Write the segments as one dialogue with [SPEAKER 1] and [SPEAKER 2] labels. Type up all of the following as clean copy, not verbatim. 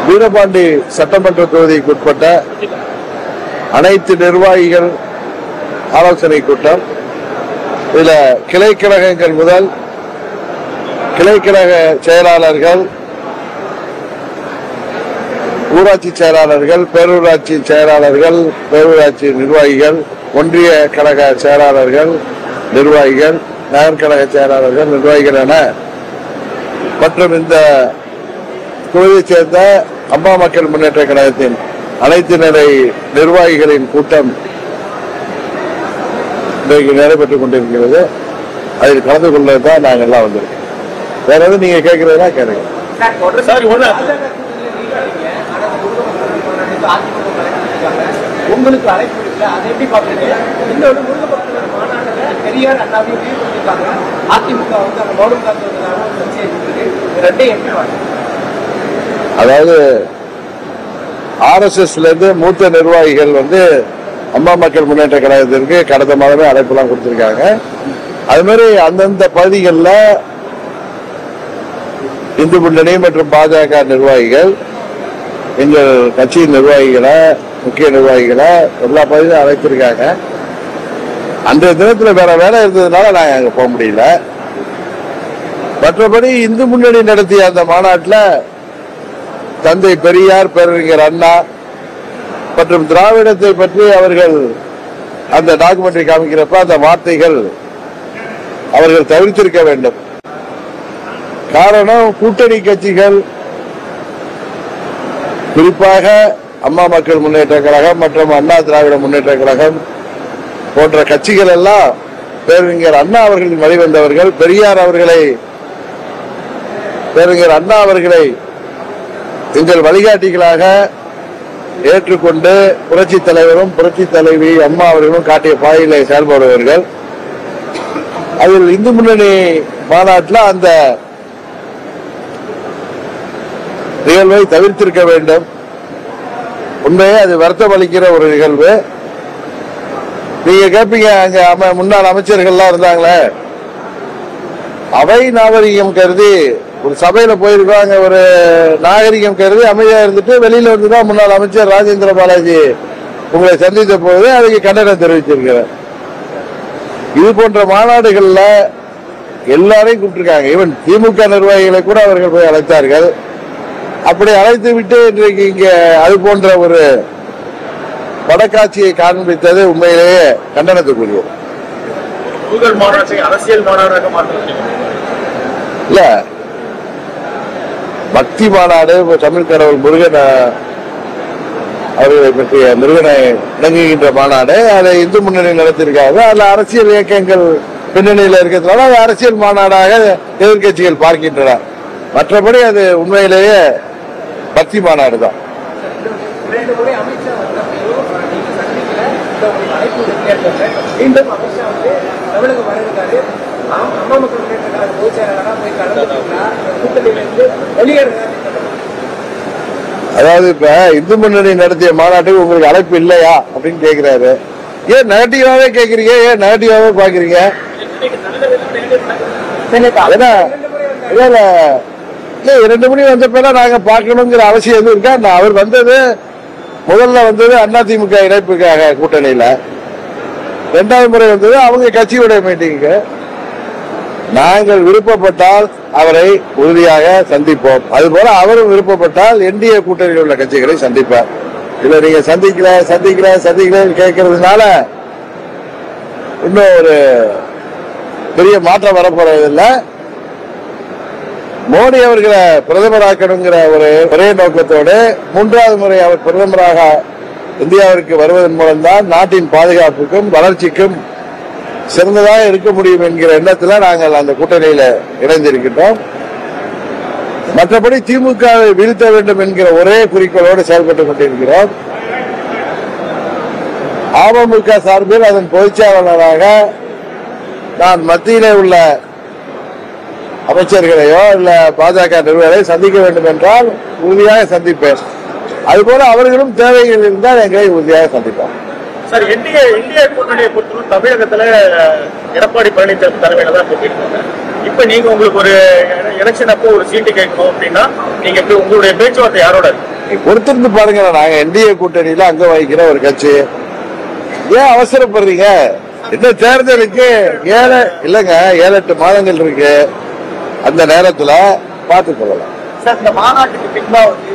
[SPEAKER 1] வீரபாண்டி சட்டமன்ற தொகுதிக்குட்பட்ட அனைத்து நிர்வாகிகள் ஆலோசனை கூட்டம். இதுல கிளைக்கழகங்கள் முதல் கிளைக்கழக செயலாளர்கள், ஊராட்சி செயலாளர்கள், பேரூராட்சி செயலாளர்கள், பேரூராட்சி நிர்வாகிகள், ஒன்றிய கழக செயலாளர்கள், நிர்வாகிகள், நகர்கழக செயலாளர்கள், நிர்வாகிகள் என மற்றும் இந்த தொகுதியைச் சேர்ந்த அம்மா மக்கள் முன்னேற்ற கழகத்தின் அனைத்து நிலை நிர்வாகிகளின் கூட்டம் இன்றைக்கு நடைபெற்றுக் கொண்டிருக்கிறது. அதில் கலந்து கொள்ளதான் நாங்கள் எல்லாம் வந்திருக்கோம். வேற எதுவும் நீங்க கேட்கறதுனா கேளுங்க.
[SPEAKER 2] உங்களுக்கு அழைப்பு இருக்கு, அதை எப்படி பாக்குறீங்க? இன்னொரு பெரியார் அண்ணாவையும் பண்ணிருக்காங்க. அதிமுக வந்து அந்த மௌனம் காத்துவதற்காக
[SPEAKER 1] அதாவது RSSல இருந்து மூத்த நிர்வாகிகள் வந்து அம்மா மக்கள் முன்னேற்ற கழகத்திற்கு கடந்த மாதமே அழைப்பெல்லாம் கொடுத்திருக்காங்க. அது மாதிரி அந்தந்த பகுதிகளில் இந்து முன்னணி மற்றும் பாஜக நிர்வாகிகள், எங்கள் கட்சியின் நிர்வாகிகளை, முக்கிய நிர்வாகிகளை எல்லா பகுதியிலும் அழைத்திருக்காங்க. அன்றைய தினத்தில் வேற வேலை இருந்ததுனால நாங்கள் அங்கே போக முடியல. மற்றபடி இந்து முன்னணி நடத்திய அந்த மாநாட்டில் தந்தை பெரியார், பேரறிஞர் அண்ணா மற்றும் திராவிடத்தை பற்றி அவர்கள் அந்த டாக்குமெண்ட்ரி காமிக்கிறப்ப அந்த வார்த்தைகள் அவர்கள் தவிர்த்திருக்க வேண்டும். காரணம், கூட்டணி கட்சிகள் குறிப்பாக அம்மா மக்கள் முன்னேற்ற கழகம் மற்றும் அண்ணா திராவிட முன்னேற்ற கழகம் போன்ற கட்சிகள் எல்லாம் பேரறிஞர் அண்ணா அவர்களின் வழிவந்தவர்கள். பேரறிஞர் அண்ணா அவர்களை எங்கள் வழிகாட்டிகளாக ஏற்றுக்கொண்டு புரட்சி தலைவரும் புரட்சி தலைவி அம்மா அவர்களும் காட்டிய பாதையிலே செயல்படுவார்கள். அதில் இந்து முன்னணி மாநாட்டில் அந்த நிகழ்வை தவிர்த்திருக்க வேண்டும். உண்மையே அது வருத்தம் அளிக்கிற ஒரு நிகழ்வு. நீங்க கேட்பீங்க, அங்க முன்னாள் அமைச்சர்கள்லாம் இருந்தாங்களே, அவை நாகரிகம் கருதி ஒரு சபையில போயிருக்காங்க, ஒரு நாகரிகம் கருதி அமைதியா இருந்துட்டு வெளியில வந்துதான் முன்னாள் அமைச்சர் ராஜேந்திர பாலாஜி உங்களை சந்தித்த போது அதுக்கு கண்டனம் தெரிவிச்சிருக்கிறார். இது போன்ற மாநாடுகள்ல எல்லாரையும் கூப்பிட்டிருக்காங்க. ஈவன் திமுக நிர்வாகிகளை கூட அவர்கள் போய் அழைத்தார்கள். அப்படி அழைத்து விட்டு இன்றைக்கு இங்க அது போன்ற ஒரு படக்காட்சியை காண்பித்தது உண்மையிலேயே கண்டனத்துக்குரியது.
[SPEAKER 2] அரசியல் மாநாடாக
[SPEAKER 1] இல்ல, பக்தி மாநாடு, தமிழ் கடவுள் முருகன் அவர்களை பற்றிய முருகனை விளங்குகின்ற மாநாடு, அதை இந்து முன்னணி நடத்தியிருக்காங்க. அதுல அரசியல் இயக்கங்கள் பின்னணியில் இருக்கிறதுனால அது அரசியல் மாநாடாக எதிர்கட்சிகள் பார்க்கின்றன. மற்றபடி அது உண்மையிலேயே பக்தி மாநாடு தான். அதாவது இப்ப இந்து முன்னணி நடத்திய மாநாட்டுக்கு உங்களுக்கு அழைப்பு இல்லையா அப்படின்னு கேக்குறாரு. ஏன் நெகட்டிவாவே கேக்குறீங்க? ஏன் நெகட்டிவாவே பாக்குறீங்க? இல்ல 2 மணி வந்த பேர நாங்க பாக்கணுங்கிற அவசியம் எதுவும் இருக்கா? அவர் வந்தது முதல்ல வந்தது அதிமுக இணைப்புக்காக கூட்டணியில, 2வது முறை வந்தது அவங்க கட்சியுடைய மீட்டிங்கு. நாங்கள் விருப்பப்பட்டால் அவரை உறுதியாக சந்திப்போம். அதுபோல அவரும் விருப்பப்பட்டால் என்டிஏ கூட்டணியில் உள்ள கட்சிகளை சந்திப்பார். இல்ல நீங்க சந்திக்கல கேட்கறதுனால இன்னும் ஒரு பெரிய மாற்றம் வரப்போறதில்லை. மோடி அவர்களை பிரதமராக்கணுங்கிற ஒரே நோக்கத்தோடு 3வது முறை அவர் பிரதமராக இந்தியாவிற்கு வருவதன் மூலம்தான் நாட்டின் பாதுகாப்புக்கும் வளர்ச்சிக்கும் சிறந்ததாக இருக்க முடியும் என்கிற எண்ணத்தில் நாங்கள் அந்த கூட்டணியில இணைந்திருக்கின்றோம். மற்றபடி திமுகவை வீழ்த்த வேண்டும் என்கிற ஒரே குறிக்கோளோடு செயல்பட்டுக் கொண்டிருக்கிறோம். அமமுக சார்பில் அதன் பொதுச்செயலாளராக நான் மத்தியிலே உள்ள அமைச்சர்களையோ இல்ல பாஜக நிர்வாகிகளை சந்திக்க வேண்டும் என்றால் உறுதியாக சந்திப்பேன். அதுபோல அவர்களும் தேவைகள் இருந்தால் எங்களை உறுதியாக சந்திப்பார்.
[SPEAKER 2] சார், இந்திய கூட்டணியை பொறுத்தவரை தமிழகத்துல எடப்பாடி பழனிசாமி தலைமையில தான் போட்டிருக்காங்க. இப்ப நீங்க உங்களுக்கு ஒரு எலெக்ஷன் அப்போ ஒரு சீட்டு கேட்கணும் அப்படின்னா நீங்க உங்களுடைய பேச்சுவார்த்தை யாரோட இருக்கு?
[SPEAKER 1] பொறுத்திருந்து பாருங்க. நாங்க என்டிஏ கூட்டணியில அங்க வகிக்கிற ஒரு கட்சி. ஏன் அவசரப்படுறீங்க? இன்னும் தேர்தலுக்கு 7-8 மாதங்கள் இருக்கு. அந்த நேரத்துல பார்த்துக் கொள்ளலாம்.
[SPEAKER 2] சார், இந்த மாநாட்டுக்கு பின்னால் வந்து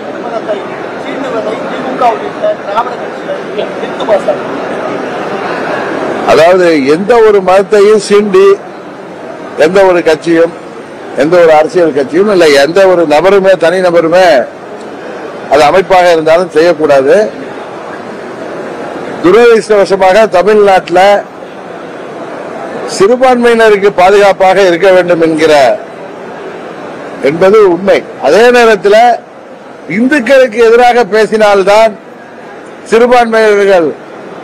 [SPEAKER 2] இந்து மதத்தை சீண்டுவதை திமுக உள்ளிட்ட திராவிட கட்சிகள் நிறுத்துமா சார்?
[SPEAKER 1] அதாவது எந்த ஒரு மதத்தையும் சீண்டி எந்த ஒரு கட்சியும், எந்த ஒரு அரசியல் கட்சியும் இல்லை, எந்த ஒரு நபருமே, தனி நபருமே அது அமைப்பாக இருந்தாலும் செய்யக்கூடாது. துரதிருஷ்டவசமாக தமிழ்நாட்டில் சிறுபான்மையினருக்கு பாதுகாப்பாக இருக்க வேண்டும் என்பது உண்மை. அதே நேரத்தில் இந்துக்களுக்கு எதிராக பேசினால்தான் சிறுபான்மையினர்கள்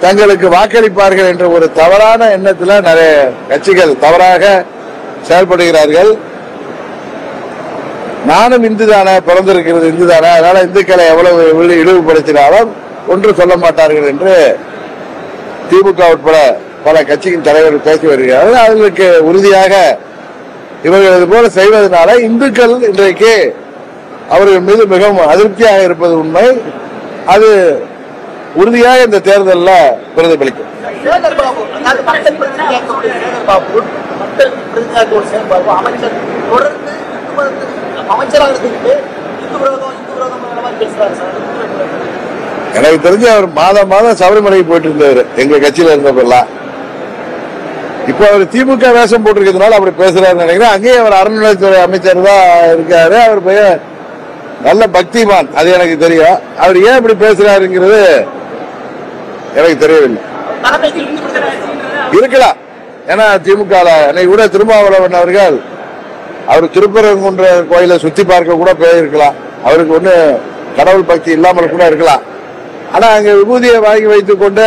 [SPEAKER 1] தங்களுக்கு வாக்களிப்பார்கள் என்ற ஒரு தவறான எண்ணத்தில் நிறைய கட்சிகள் தவறாக செயல்படுகிறார்கள். நானும் இந்துதானே, பிறந்திருக்கிறது இந்துதானே, அதனால இந்துக்களை எவ்வளவு இழிவுபடுத்தினாலும் ஒன்று சொல்ல மாட்டார்கள் என்று திமுக உட்பட பல கட்சியின் தலைவர்கள் பேசி வருகிறார்கள். அவர்களுக்கு உறுதியாக இவர்கள் இது போல செய்வதனால இந்துக்கள் இன்றைக்கு அவர்கள் மீது மிகவும் அதிருப்தியாக இருப்பது உண்மை. அது உறுதியாக இந்த தேர்தலில் பிரதிபலிக்கும். எனக்கு தெரிஞ்சு அவர் மாதம் சபரிமலைக்கு போயிட்டு இருந்தவர் எங்க கட்சியில இருந்தப்பெல்லாம். இப்ப அவர் திமுக வேஷம் போட்டிருக்கிறதுனால அப்படி பேசுறாருன்னு நினைக்கிறேன். அங்கேயே அவர் அறநிலையத்துறை அமைச்சர் தான் இருக்காரு. அவர் பெயர் நல்ல பக்திமான், அது எனக்கு தெரியும். அவர் ஏன் இப்படி பேசுறாருங்கிறது எனக்கு தெரியவில்லை. இருக்கலாம், ஏன்னா திமுக அன்னைக்கு கூட திருமாவளவன் அவர்கள் அவர் திருப்பரங்குன்ற கோயிலை சுத்தி பார்க்க கூட போயிருக்கலாம். அவருக்கு ஒண்ணு கடவுள் பக்தி இல்லாமல் கூட இருக்கலாம். ஆனா அங்க விபூதியை வாங்கி வைத்துக் கொண்டு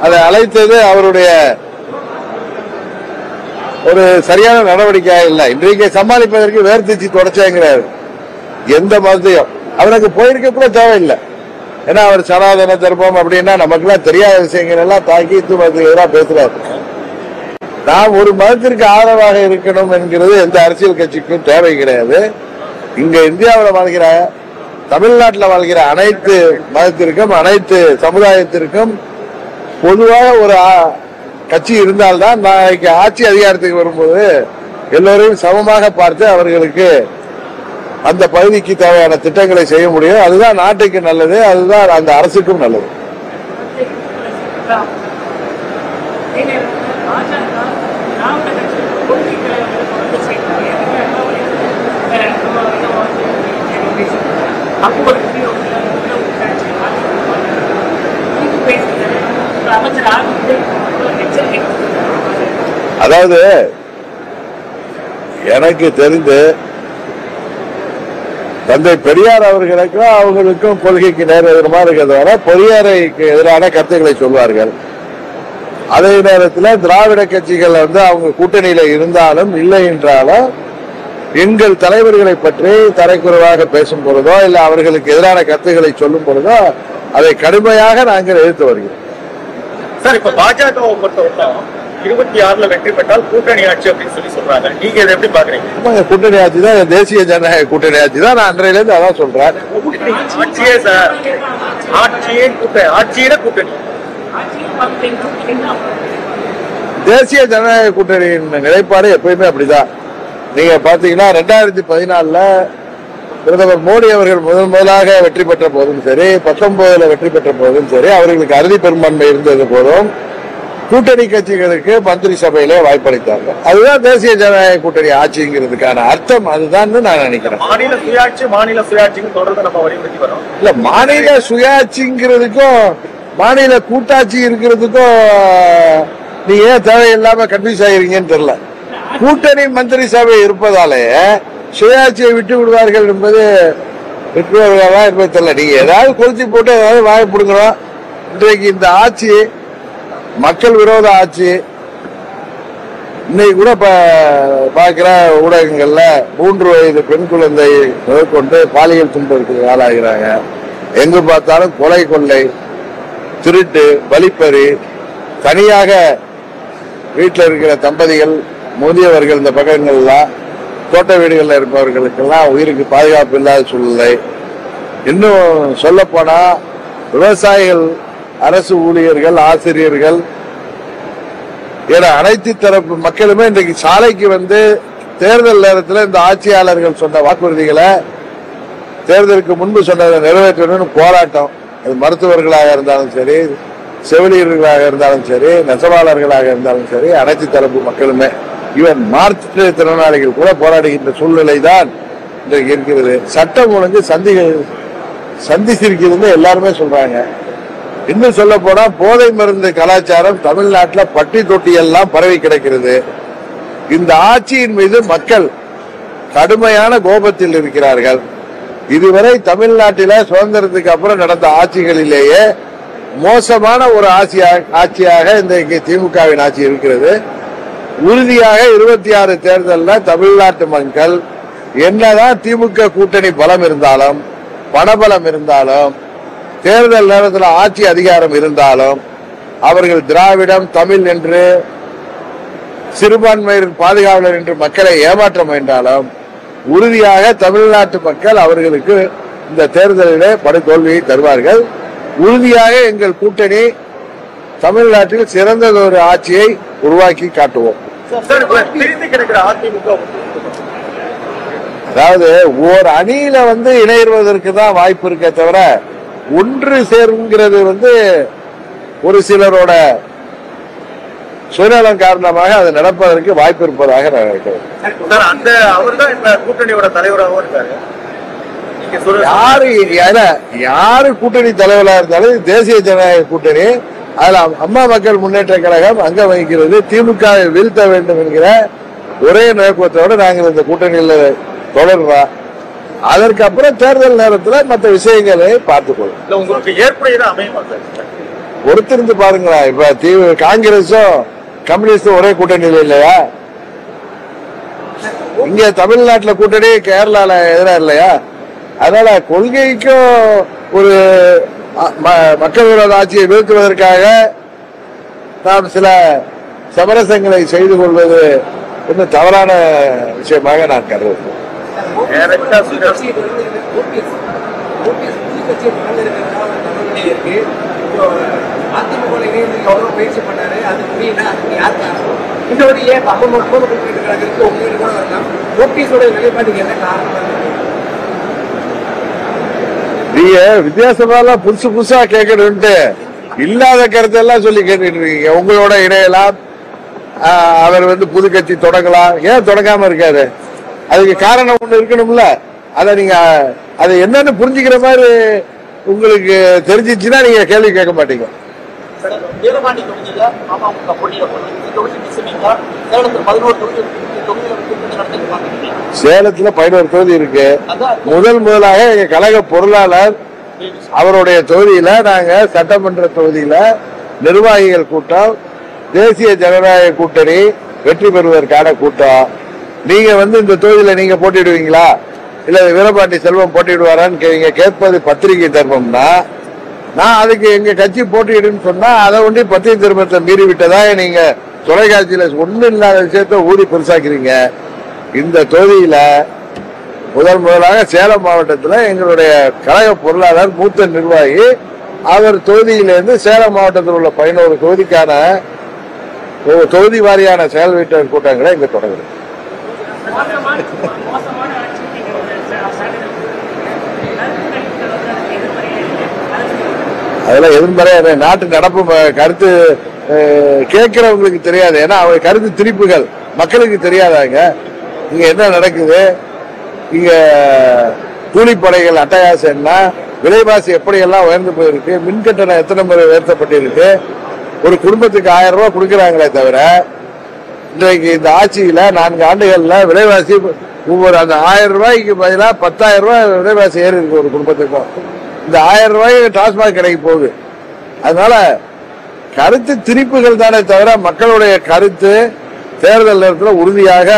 [SPEAKER 1] அதை அழைத்தது அவருடைய ஒரு சரியான நடவடிக்கையாக இல்லை. இன்றைக்கு சமாளிப்பதற்கு வேர்த்திச்சு தொடச்சாங்கிறாரு. எந்த மதத்தையும் அவருக்கு போயிருக்க கூட தேவையில்லை. ஏன்னா அவர் சனாதன தர்மம் அப்படின்னா நமக்குலாம் தெரியாத விஷயங்கள் எல்லாம் தாக்கி இந்து மதத்துக்கு எதிராக பேசுறாரு. நாம் ஒரு மதத்திற்கு ஆதரவாக இருக்கணும் என்கிறது எந்த அரசியல் கட்சிக்கும் தேவை கிடையாது. இங்க இந்தியாவில் வாழ்கிற, தமிழ்நாட்டில் வாழ்கிற அனைத்து மதத்திற்கும், அனைத்து சமுதாயத்திற்கும் பொதுவாக ஒரு கட்சி இருந்தால்தான் நாளைக்கு ஆட்சி அதிகாரத்துக்கு வரும்போது எல்லோரையும் சமமாக பார்த்து அவர்களுக்கு அந்த பகுதிக்கு தேவையான திட்டங்களை செய்ய முடியும். அதுதான் நாட்டுக்கு நல்லது, அதுதான் அந்த அரசுக்கும் நல்லது. அதாவது எனக்கு தெரிந்து தந்தை பெரியார் அவர்களுக்கும் கொள்கைக்கு நேரெதிரமா இருக்கிறதால பெரியாருக்கு எதிரான கருத்துக்களை சொல்வார்கள். அதே நேரத்தில் திராவிட கட்சிகள் அவங்க கூட்டணியில இருந்தாலும் இல்லை என்றாலும் எங்கள் தலைவர்களை பற்றி தரைக்குறைவாக பேசும் பொழுதோ இல்ல அவர்களுக்கு எதிரான கருத்துக்களை சொல்லும் பொழுதோ அதை கடுமையாக நாங்கள் எதிர்த்து வருகிறோம்.
[SPEAKER 2] சார், இப்ப பாஜகவை பொறுத்தவரைக்கும் 26ல வெற்றி பெற்றால் கூட்டணி ஆட்சி அப்படின்னு சொல்லி சொல்றாங்க. நீங்க இதை எப்படி பாக்குறீங்க?
[SPEAKER 1] கூட்டணி ஆட்சி தான், தேசிய ஜனநாயக கூட்டணி ஆட்சி தான். நான் அன்றையில இருந்து அதான் சொல்றேன்.
[SPEAKER 2] ஆட்சியே சார், ஆட்சியில கூட்டணி.
[SPEAKER 1] தேசிய ஜனநாயக கூட்டணியின் நிலைப்பாடு எப்பயுமே அப்படிதான். நீங்க பாத்தீங்கன்னா 2014ல பிரதமர் மோடி அவர்கள் முதலாக வெற்றி பெற்ற போதும் சரி, 19ல வெற்றி பெற்ற போதும் சரி, அவர்களுக்கு அறுதி பெரும்பான்மை இருந்தது போதும் கூட்டணி கட்சிகளுக்கு மந்திரி சபையிலே வாய்ப்பளித்தார்கள். அதுதான் தேசிய ஜனநாயக கூட்டணி ஆட்சிங்கிறதுக்கான அர்த்தம். அதுதான் நான் நினைக்கிறேன்.
[SPEAKER 2] மாநில சுயாட்சிக்கும் தொடர்ந்து நம்ம வலியுறுத்தி வரோம்.
[SPEAKER 1] இல்ல, மாநில சுயாட்சிங்கிறதுக்கும் மாநில கூட்டாட்சி இருக்கிறதுக்கும் நீங்க ஏன் தேவையில்லாம கன்ஃபியூஸ் ஆகிறீங்கன்னு தெரியல. கூட்டணி மந்திரி சபை இருப்பதாலே சுயாட்சியை விட்டு விடுவார்கள் என்பது விட்டுவார்களா என்பது தெரியல. நீங்க ஏதாவது கொளுத்தி போட்டு ஏதாவது வாய்ப்பிடுங்கிறோம். இன்றைக்கு இந்த ஆட்சி மக்கள் விரோத ஆட்சி. இன்னைக்கு கூட பார்க்கிற ஊடகங்கள்ல 3 வயது பெண் குழந்தை முதற்கொண்டு பாலியல் துன்பத்துக்கு ஆளாகிறாங்க. எங்கு பார்த்தாலும் கொலை, கொள்ளை, திருட்டு, வழிப்பறி. தனியாக வீட்டில் இருக்கிற தம்பதிகள், முதியவர்கள் இந்த பக்கங்கள்லாம் தோட்ட வீடுகளில் இருப்பவர்களுக்கெல்லாம் உயிருக்கு பாதுகாப்பு இல்லாத சூழ்நிலை. இன்னும் சொல்ல போனா விவசாயிகள், அரசு ஊழியர்கள், ஆசிரியர்கள் என அனைத்து தரப்பு மக்களுமே இன்றைக்கு சாலைக்கு வந்து தேர்தல் நேரத்தில் இந்த ஆட்சியாளர்கள் சொன்ன வாக்குறுதிகளை தேர்தலுக்கு முன்பு சொன்னதை நிறைவேற்றணும்னு போராட்டம். அது மருத்துவர்களாக இருந்தாலும் சரி, செவிலியர்களாக இருந்தாலும் சரி, நெசவாளர்களாக இருந்தாலும் சரி, அனைத்து தரப்பு மக்களுமே, ஈவன் மாற்றுத்திறனாளிகள் கூட போராடுகின்ற சூழ்நிலை தான் இன்றைக்கு இருக்கிறது. சட்டம் ஒழுங்கு சந்திச்சிருக்குதுன்னு எல்லாருமே சொல்றாங்க. இன்னும் சொல்ல போனா போதை மருந்து கலாச்சாரம் தமிழ்நாட்டில் பட்டி தொட்டி எல்லாம் பரவி கிடக்கிறது. இந்த ஆட்சியின் மீது மக்கள் கடுமையான கோபத்தில் இருக்கிறார்கள். இதுவரை தமிழ்நாட்டில சுதந்திரத்துக்கு அப்புறம் நடந்த ஆட்சிகளிலேயே மோசமான ஒரு ஆட்சியாக இன்றைக்கு திமுகவின் ஆட்சி இருக்கிறது. உறுதியாக 26 தேர்தலில் தமிழ்நாட்டு மக்கள் என்னதான் திமுக கூட்டணி பலம் இருந்தாலும், பணபலம் இருந்தாலும், தேர்தல் நேரத்தில் ஆட்சி அதிகாரம் இருந்தாலும், அவர்கள் திராவிடம், தமிழ் என்று சிறுபான்மையின் பாதுகாவலர் என்று மக்களை ஏமாற்ற முயன்றாலும் உறுதியாக தமிழ்நாட்டு மக்கள் அவர்களுக்கு இந்த தேர்தலிலே படுதோல்வியை தருவார்கள். உறுதியாக எங்கள் கூட்டணி தமிழ்நாட்டில் சிறந்ததொரு ஆட்சியை உருவாக்கி காட்டுவோம். அதாவது ஓர் அணியில வந்து இணைவதற்கு தான் வாய்ப்பு இருக்க தவிர ஒன்று சேர்ங்கிறது வந்து ஒரு சிலரோட சுயநலம் காரணமாக அது நடப்பதற்கு வாய்ப்பு இருப்பதாக நான் நினைக்கிறேன்.
[SPEAKER 2] கூட்டணியோட தலைவராகவும் இருக்காரு.
[SPEAKER 1] யாரு கூட்டணி தலைவராக இருந்தாலும் தேசிய ஜனநாயக கூட்டணி, அதுல அம்மா மக்கள் முன்னேற்ற கழகம் அங்க வகிக்கிறது. திமுகவை வீழ்த்த வேண்டும் என்கிற ஒரே நோக்கத்தோடு நாங்கள் இந்த கூட்டணியில் தொடர்றோம். அதற்கு அப்புறம் தேர்தல் நேரத்தில் மற்ற விஷயங்களை பார்த்துக்கொள்ளும்.
[SPEAKER 2] உங்களுக்கு ஏற்புடையதான் அமையுமா?
[SPEAKER 1] பொறுத்திருந்து பாருங்களா. இப்ப காங்கிரஸும் கம்யூனிஸ்டும் ஒரே கூட்டணியில் இல்லையா? இங்க தமிழ்நாட்டில் கூட்டணி, கேரளால எதிராக இல்லையா? அதனால கொள்கைக்கும் ஒரு மக்கள் விரோத ஆட்சியை வீழ்த்துவதற்காக நாம் சில சமரசங்களை செய்து கொள்வது இன்னும் தவறான விஷயமாக நான் கருதுகிறேன். நீங்க வித்தியாசமெல்லாம் புதுசு புதுசா கேட்கணும்ட்டு இல்லாத கருத்தெல்லாம் சொல்லி கேட்டுட்டு இருக்கீங்க. உங்களோட இணையலாம், அவர் வந்து புது கட்சி தொடங்கலாம். ஏன் தொடங்காம இருக்காரு? அதுக்கு காரணம் ஒண்ணு இருக்கணும்ல. அத நீங்க அதை என்னன்னு புரிஞ்சுக்கிற மாதிரி உங்களுக்கு தெரிஞ்சிச்சுன்னா நீங்க கேள்வி கேட்க மாட்டீங்க. சேலத்துல 11 தொகுதி இருக்கு. முதலாக எங்க கழக பொருளாளர் அவருடைய தொகுதியில நாங்க சட்டமன்ற தொகுதியில நிர்வாகிகள் கூட்டம், தேசிய ஜனநாயக கூட்டணி வெற்றி பெறுவதற்கான கூட்டம். நீங்க வந்து இந்த தொகுதியில நீங்க போட்டிடுவீங்களா இல்ல வீரபாண்டி செல்வம் போட்டிடுவாரான்னு நீங்க கேட்பது பத்திரிகை தர்மம்னா, நான் அதுக்கு எங்க கட்சி போட்டிடுன்னு சொன்னா அதை ஒண்டி பத்திரிகை தர்மத்தை மீறி விட்டதா நீங்க தொலைக்காட்சியில ஒண்ணு இல்லாத விஷயத்த ஊதி பெருசாக்குறீங்க. இந்த தொகுதியில முதலாக சேலம் மாவட்டத்தில் எங்களுடைய கழக பொருளாளர் மூத்த நிர்வாகி அவர் தொகுதியிலிருந்து சேலம் மாவட்டத்தில் உள்ள 11 தொகுதிக்கான தொகுதி வாரியான செயல் வீட்டர் கூட்டங்களை இங்க தொடங்குது. அதெல்லாம் எதிர்மறையா நாட்டு நடப்பு கருத்து கேட்கிறவங்களுக்கு தெரியாது. ஏன்னா அவங்க கருத்து திரிப்புகள் மக்களுக்கு தெரியாதாங்க. இங்க என்ன நடக்குது, இங்க கூலிப்படைகள் அட்டகாசம் என்ன, விலைவாசி எப்படி எல்லாம் உயர்ந்து போயிருக்கு, மின்கட்டணம் எத்தனை முறை உயர்த்தப்பட்டிருக்கு, ஒரு குடும்பத்துக்கு 1000 ரூபாய் கொடுக்கறாங்களே தவிர இன்றைக்கு இந்த ஆட்சியில 4 ஆண்டுகள்ல விலைவாசி ஒவ்வொரு அந்த 1000 ரூபாய்க்கு பதிலாக 10,000 ரூபாய் விலைவாசி ஏறி இருக்கு ஒரு குடும்பத்துக்கும். இந்த 1000 ரூபாய்க்கு டாஸ்மாக் கடைக்கு போகுது. அதனால கருத்து திரிப்புகள் தானே தவிர மக்களுடைய கருத்து தேர்தல் நேரத்தில் உறுதியாக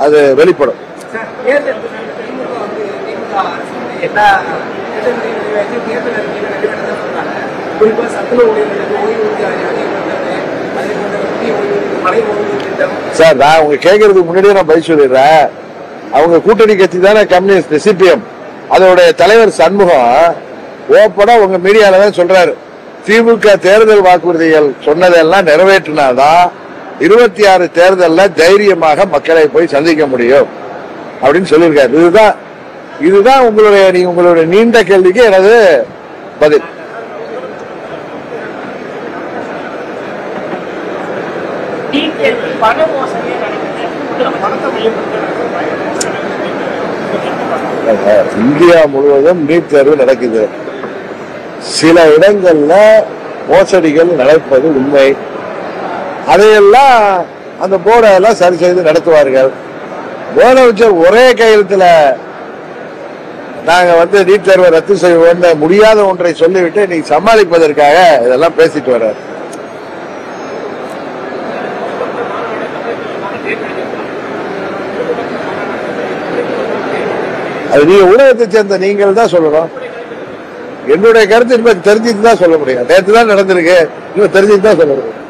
[SPEAKER 1] அது வெளிப்படும்.
[SPEAKER 3] குறிப்பா சத்துணவு
[SPEAKER 1] சார் நான் உங்க கேட்கறதுக்கு முன்னாடியே நான் பதில் சொல்லிடுறேன். அவங்க கூட்டணி கட்சி தானே கம்யூனிஸ்ட் சிபிஎம், அதோடைய தலைவர் சண்முகம் ஓப்பனா உங்க மீடியால தான் சொல்றாரு, திமுக தேர்தல் வாக்குறுதிகள் சொன்னதெல்லாம் நிறைவேற்றினாதான் 26 தேர்தல்ல தைரியமாக மக்களை போய் சந்திக்க முடியும் அப்படின்னு சொல்லியிருக்காரு. இதுதான் உங்களுடைய நீண்ட கேள்விக்கு எனது பதில். இந்தியா முழுவதும் நீட் தேர்வு நடக்குது. சில இடங்கள்ல மோசடிகள் நடப்பது உண்மை. அதையெல்லாம் அந்த போர்டெல்லாம் சரி செய்து நடத்துவார்கள். முதலமைச்சர் ஒரே கையெழுத்துல நாங்க நீட் தேர்வை ரத்து செய்வோம் முடியாத ஒன்றை சொல்லிவிட்டு நீ சமாளிப்பதற்காக இதெல்லாம் பேசிட்டு வர்றாரு. அது நீங்க ஊடகத்தை சேர்ந்த நீங்கள் தான் சொல்லணும். என்னுடைய கருத்து இன்னும் தெரிஞ்சுட்டு தான் சொல்ல முடியும். நேற்று தான் நடந்திருக்கு, இன்னும் தெரிஞ்சுட்டு தான் சொல்ல முடியும்.